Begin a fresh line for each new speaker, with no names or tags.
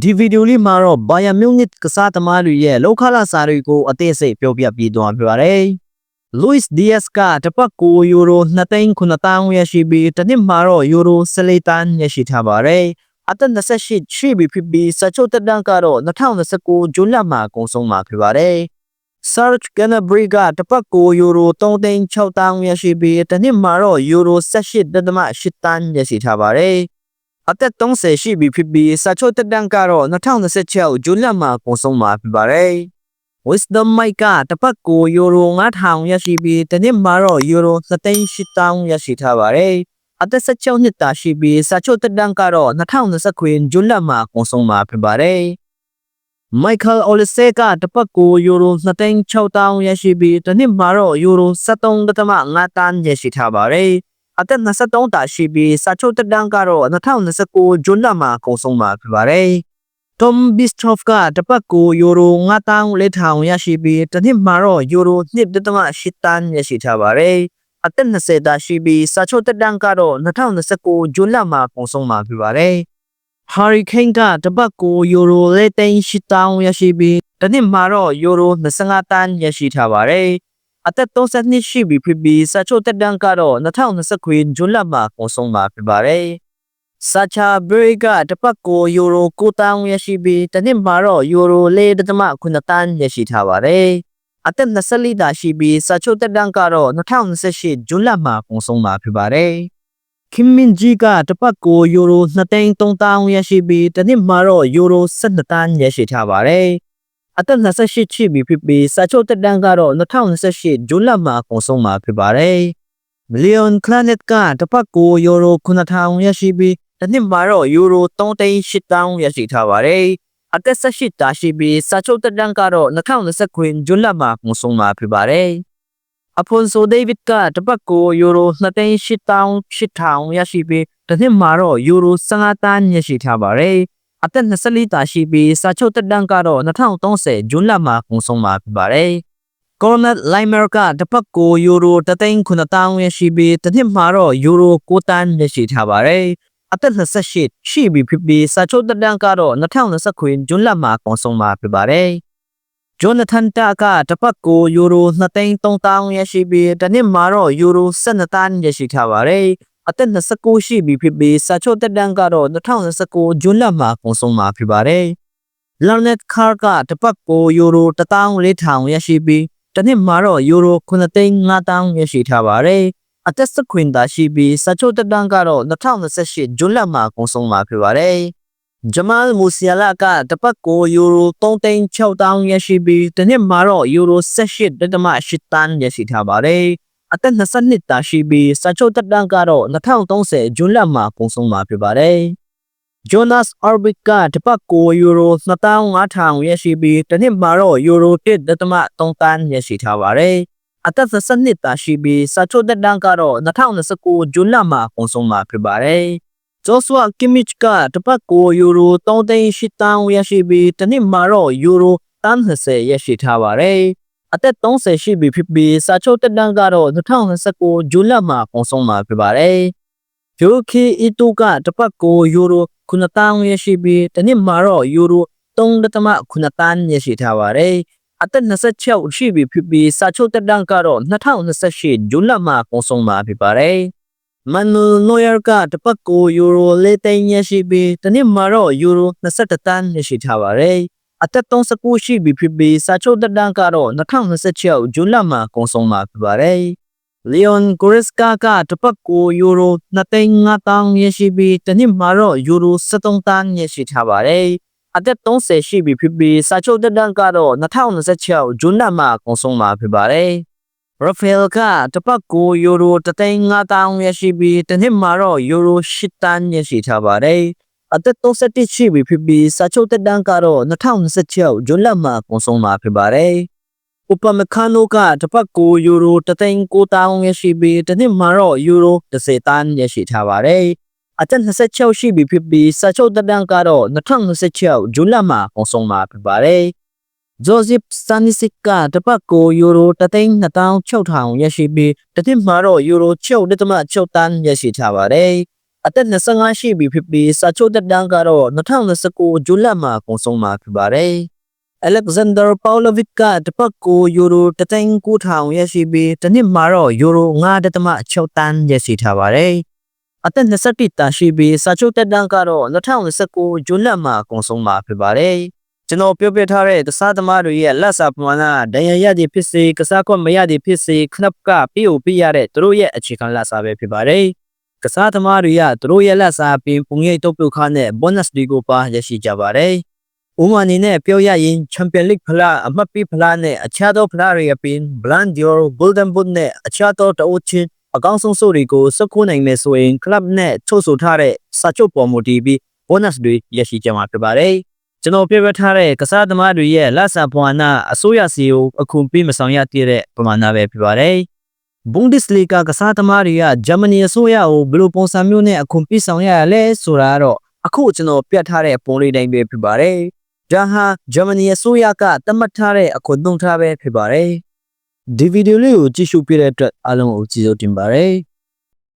ဒီဗီဒီယိုလေးမှာတော့ဘိုင်ယန်မြူးနစ်ကစားသမားတွေရဲ့လောက်ခလာစာတွေကိုအသေးစိတ်ပြောပြပေးသွားပြပါမယ်။ Luis Diaz ကတပတ်ကိုယူရို2,900,000ရရှိပြီးတနစ်မှာတော့ယူရို14တန်းရရှိထားပါတယ်။အသက်28ရှိပြီဖြစ်ပြီးစာချုပ်တက်တန်းကတော့2029ဇွန်လမှာကုန်ဆုံးမှာဖြစ်ပါတယ်။ Serge Gnabry ကတပတ်ကိုယူရို3,600,000ရရှိပြီးတနစ်မှာတော့ယူရို18.8တန်းရရှိထားပါတယ်။ အသက်30ရှိပြီဖြစ်ပြီးစာချုပ်တက်တန်းကတော့2026ဇွန်လမှာကုန်ဆုံးမှာဖြစ်ပါတယ်။ Wisdom Mike ကတပတ်ကိုယူရို9,000ရရှိပြီးတနစ်မှာတော့ယူရို2,800,000ရရှိထားပါတယ်။အသက်16နှစ်သာရှိပြီးစာချုပ်တက်တန်းကတော့2029ဇွန်လမှာကုန်ဆုံးမှာဖြစ်ပါတယ်။ Michael Olise ကတပတ်ကိုယူရို2,600,000ရရှိပြီးတနစ်မှာတော့ယူရို73.5တန်းရရှိထားပါတယ်။အသက်23တာရှိပြီးစာချုပ်တက်တန်းကတော့2029ဇွန်လမှာကုန်ဆုံးမှာဖြစ်ပါတယ်။ Tom Bistro ကတပတ်ကိုယူရို9,400,000ရရှိပြီးတနှစ်မှာတော့ယူရို2.8တန်းရရှိထားပါတယ်။အသက်20တာရှိပြီးစာချုပ်တက်တန်းကတော့2029ဇွန်လမှာကုန်ဆုံးမှာဖြစ်ပါတယ်။ Harry Kane ကတပတ်ကိုယူရို4,800,000ရရှိပြီးတနှစ်မှာတော့ယူရို25တန်းရရှိထားပါတယ်။အသက်32ရှိပြီဖြစ်ပြီးစာချုပ်တက်တန်းကတော့2029ဇွန်လမှာကုန်ဆုံးမှာဖြစ်ပါတယ်။ Sacha Boey ကတပတ်ကိုယူရို9,000ရရှိပြီးတနှစ်မှာတော့ယူရို4.9တန်းရရှိထားပါတယ်။အသက်24တာရှိပြီးစာချုပ်တက်တန်းကတော့2028ဇွန်လမှာကုန်ဆုံးမှာဖြစ်ပါတယ်။ Kim Min-ji ကတပတ်ကိုယူရို2,300,000ရရှိပြီးတနှစ်မှာတော့ယူရို12တန်းရရှိထားပါတယ်။အသက်28ရှိပြီဖြစ်ပြီးစာချုပ်တက်တန်းကတော့2028ဇွန်လမှာကုန်ဆုံးမှာဖြစ်ပါတယ်။ Leon Planet ကတပတ်ကိုယူရို9,000ရရှိပြီးတနှစ်မှာတော့ယူရို3,800,000ရရှိထားပါတယ်။အသက်18တာရှိပြီးစာချုပ်တက်တန်းကတော့2029ဇွန်လမှာကုန်ဆုံးမှာဖြစ်ပါတယ်။ Afonso David ကတပတ်ကိုယူရို2,800,000ရရှိပြီးတနှစ်မှာတော့ယူရို15တန်းရရှိထားပါတယ်။အသက်24တာရှိပြီးစာချုပ်တက်တန်းကတော့2030ဇွန်လမှာကုန်ဆုံးမှာဖြစ်ပါတယ်။ Conor Laimer ကတပတ်ကိုယူရို1,900,000ရရှိပြီးတနှစ်မှာတော့ယူရို9တန်းရရှိထားပါတယ်။အသက်28ရှိပြီဖြစ်ပြီးစာချုပ်တက်တန်းကတော့2029ဇွန်လမှာကုန်ဆုံးမှာဖြစ်ပါတယ်။ Jonathan Tah ကတပတ်ကိုယူရို2,300,000ရရှိပြီးတနှစ်မှာတော့ယူရို12တန်းရရှိထားပါတယ်။အသက်29ရှိပြီဖြစ်ပြီးစာချုပ်တက်တန်းကတော့2029ဇွန်လမှာကုန်ဆုံးမှာဖြစ်ပါတယ်။ Laurent Carr ကတပတ်ကိုယူရို1,400,000ရရှိပြီးတနှစ်မှာတော့ယူရို9,500,000ရရှိထားပါတယ်။အသက်16တာရှိပြီးစာချုပ်တက်တန်းကတော့2028ဇွန်လမှာကုန်ဆုံးမှာဖြစ်ပါတယ်။ Jamal Musiala ကတပတ်ကိုယူရို3,600,000ရရှိပြီးတနှစ်မှာတော့ယူရို18.8တန်းရရှိထားပါတယ်။အသက်22တာရှိပြီးစာချုပ်တက်တန်းကတော့2030ဇွန်လမှာကုန်ဆုံးမှာဖြစ်ပါတယ်။ Jonas Orbik ကတပတ်ကိုယူရို2,500,000ရရှိပြီးတနှစ်မှာတော့ယူရို1.3တန်းရရှိထားပါတယ်။အသက်22တာရှိပြီးစာချုပ်တက်တန်းကတော့2029ဇွန်လမှာကုန်ဆုံးမှာဖြစ်ပါတယ်။ Joshua Kimmich ကတပတ်ကိုယူရို3,800,000ရရှိပြီးတနှစ်မှာတော့ယူရို20ရရှိထားပါတယ်။အသက်30ရှိပြီဖြစ်ပြီးစာချုပ်တက်တန်းကတော့2029ဇွန်လမှာကုန်ဆုံးမှာဖြစ်ပါတယ်။ Yoki Ito ကတပတ်ကိုယူရို9,000ရရှိပြီးတနှစ်မှာတော့ယူရို3.9တန်းရရှိထားပါတယ်။အသက်26ရှိပြီဖြစ်ပြီးစာချုပ်တက်တန်းကတော့2028ဇွန်လမှာကုန်ဆုံးမှာဖြစ်ပါတယ်။ Manuel Neuer ကတပတ်ကိုယူရို4,000ရရှိပြီးတနှစ်မှာတော့ယူရို21တန်းရရှိထားပါတယ်။အသက်39ရှိပြီဖြစ်ပြီးစာချုပ်တက်တန်းကတော့2026ဇွန်လမှာကုန်ဆုံးမှာဖြစ်ပါတယ်။ Leon Goretzka ကတပတ်ကိုယူရို2,500,000ရရှိပြီးတနှစ်မှာတော့ယူရို73တန်းရရှိထားပါတယ်။အသက်30ရှိပြီဖြစ်ပြီးစာချုပ်တက်တန်းကတော့2026ဇွန်လမှာကုန်ဆုံးမှာဖြစ်ပါတယ်။ Rafael ကတပတ်ကိုယူရို1,500,000ရရှိပြီးတနှစ်မှာတော့ယူရို8တန်းရရှိထားပါတယ်။အသက်31ရှိပြီဖြစ်ပြီးစာချုပ်တက်တန်းကတော့2026ဇွန်လမှာကုန်ဆုံးမှာဖြစ်ပါတယ်။ Upamecano ကတပတ်ကိုယူရို1,900,000ရရှိပြီးတနှစ်မှာတော့ယူရို10တန်းရရှိထားပါတယ်။အသက်26ရှိပြီဖြစ်ပြီးစာချုပ်တက်တန်းကတော့2026ဇွန်လမှာကုန်ဆုံးမှာဖြစ်ပါတယ်။ Josip Stanisic ကတပတ်ကိုယူရို1,2600ရရှိပြီးတနှစ်မှာတော့ယူရို6.6တန်းရရှိထားပါတယ် အသက်25ရှိပြီဖြစ်ပြီးစာချုပ်တက်တန်းကတော့2029ဇွန်လမှာကုန်ဆုံးမှာဖြစ်ပါတယ်။ Alexander Pavlovich ကတစ်ပတ်ကိုယူရို1,900ရရှိပြီးတစ်နှစ်မှာတော့ယူရို9.6တန်းရရှိထားပါတယ်။အသက်21တန်းရှိပြီးစာချုပ်တက်တန်းကတော့2029ဇွန်လမှာကုန်ဆုံးမှာဖြစ်ပါတယ်။ကျွန်တော်ပြောပြထားတဲ့ကစားသမားတွေရဲ့လက်စာပမာဏဒဏ်ရာရသည်ဖြစ်စေကစားကွက်မရသည်ဖြစ်စေခနပ်ကပြရတဲ့သူတို့ရဲ့အခြေခံလက်စာပဲဖြစ်ပါတယ်။ကစားသမားတွေကသူတို့ရဲ့လက်စာပြီးပုံရိပ်တုပ်ပြုတ်ခါနဲ့ bonus တွေကိုပါရရှိကြပါတယ်။ဥပမာအနေနဲ့ပြောရရင် Champions League ဖလားအမှတ်ပေးဖလားနဲ့အခြားသောဖလားတွေအပြင် Ballon d'Or, Golden Boot နဲ့အခြားသောတအိုးချင်းအကောင်းဆုံးစုတွေကိုစက္ကူနိုင်မယ်ဆိုရင် club နဲ့ချုပ်ဆိုထားတဲ့စာချုပ်ပေါ်မူတည်ပြီး bonus တွေရရှိကြမှာဖြစ်ပါတယ်။ကျွန်တော်ပြပြထားတဲ့ကစားသမားတွေရဲ့လက်စာပမာဏအစိုးရစီကိုအခုပေးမဆောင်ရတဲ့ပမာဏပဲဖြစ်ပါတယ်။ Bundesliga ကစားသမားတွေကဂျာမနီအစိုးရကိုဘယ်လိုပုံစံမျိုးနဲ့အခုပေးဆောင်ရလဲဆိုတာတော့အခုကျွန်တော်ပြထားတဲ့ပုံလေးတိုင်းပဲဖြစ်ပါတယ်။ဒါဟာဂျာမနီအစိုးရကသတ်မှတ်ထားတဲ့အခွင့်အရေးပဲဖြစ်ပါတယ်။ဒီဗီဒီယိုလေးကိုကြည့်ရှုပြတဲ့အတွက်အားလုံးကိုကျေးဇူးတင်ပါတယ်။